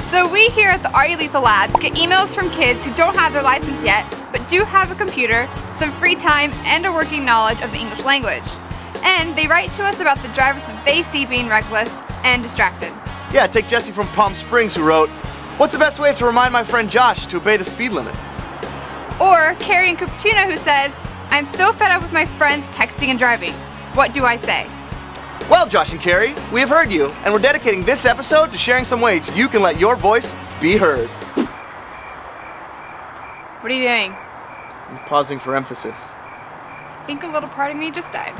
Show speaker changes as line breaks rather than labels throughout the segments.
So we here at the Are You Lethal Labs get emails from kids who don't have their license yet, but do have a computer, some free time, and a working knowledge of the English language. And they write to us about the drivers that they see being reckless and distracted.
Yeah, take Jesse from Palm Springs who wrote, "What's the best way to remind my friend Josh to obey the speed limit?"
Or Carrie in Cupertino who says, "I'm so fed up with my friends texting and driving. What do I say?"
Well, Josh and Carrie, we have heard you, and we're dedicating this episode to sharing some ways you can let your voice be heard.
What are you doing?
I'm pausing for emphasis.
I think a little part of me just died.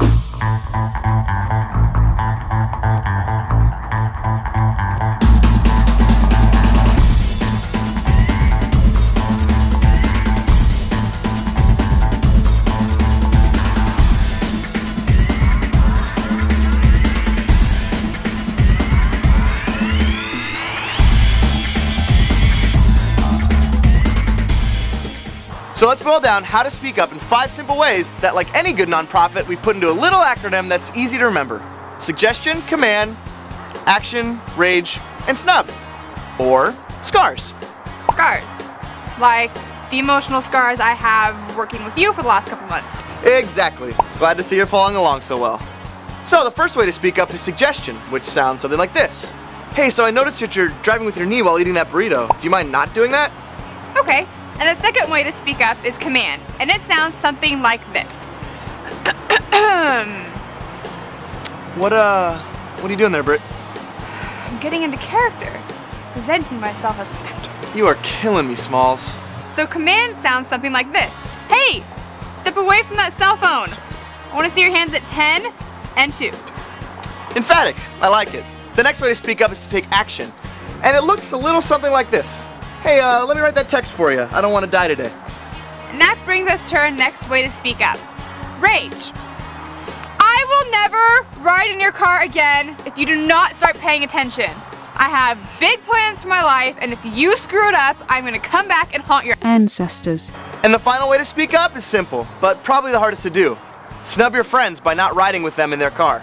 So let's boil down how to speak up in 5 simple ways that, like any good nonprofit, we put into a little acronym that's easy to remember. Suggestion, command, action, rage, and snub. Or SCARS.
Scars. Like the emotional scars I have working with you for the last couple months.
Exactly. Glad to see you're following along so well. So the first way to speak up is suggestion, which sounds something like this. "Hey, so I noticed that you're driving with your knee while eating that burrito. Do you mind not doing that?"
Okay. And the second way to speak up is command, and it sounds something like this.
What are you doing there, Britt?
I'm getting into character, presenting myself as an actress.
You are killing me, Smalls.
So command sounds something like this. "Hey, step away from that cell phone. I want to see your hands at 10 and 2.
Emphatic. I like it. The next way to speak up is to take action. And it looks a little something like this. "Hey, let me write that text for you. I don't want to die today."
And that brings us to our next way to speak up. Rage. "I will never ride in your car again if you do not start paying attention. I have big plans for my life, and if you screw it up, I'm going to come back and haunt your
ancestors."
And the final way to speak up is simple, but probably the hardest to do. Snub your friends by not riding with them in their car.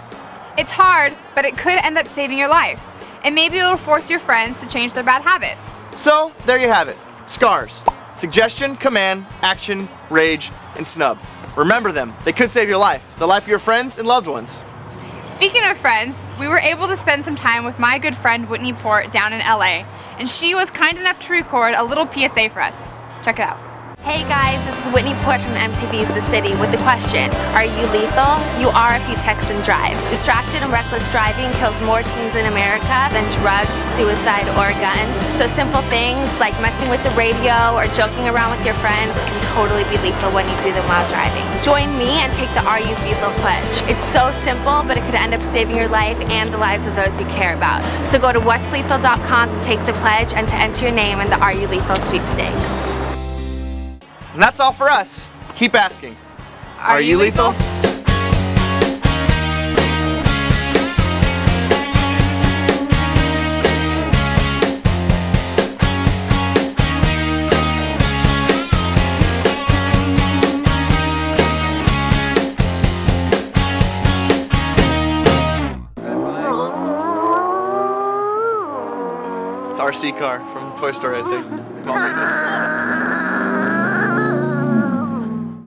It's hard, but it could end up saving your life. And maybe it'll force your friends to change their bad habits.
So, there you have it. SCARS. Suggestion, command, action, rage, and snub. Remember them. They could save your life, the life of your friends and loved ones.
Speaking of friends, we were able to spend some time with my good friend Whitney Port down in LA, and she was kind enough to record a little PSA for us. Check it out.
Hey guys, this is Whitney Port from MTV's The City with the question, are you lethal? You are if you text and drive. Distracted and reckless driving kills more teens in America than drugs, suicide, or guns. So simple things like messing with the radio or joking around with your friends can totally be lethal when you do them while driving. Join me and take the Are You Lethal pledge. It's so simple, but it could end up saving your life and the lives of those you care about. So go to whatslethal.com to take the pledge and to enter your name in the Are You Lethal sweepstakes.
And that's all for us. Keep asking. Are you lethal? It's our S.C.A.R.S from Toy Story, I think. Come on, look at this.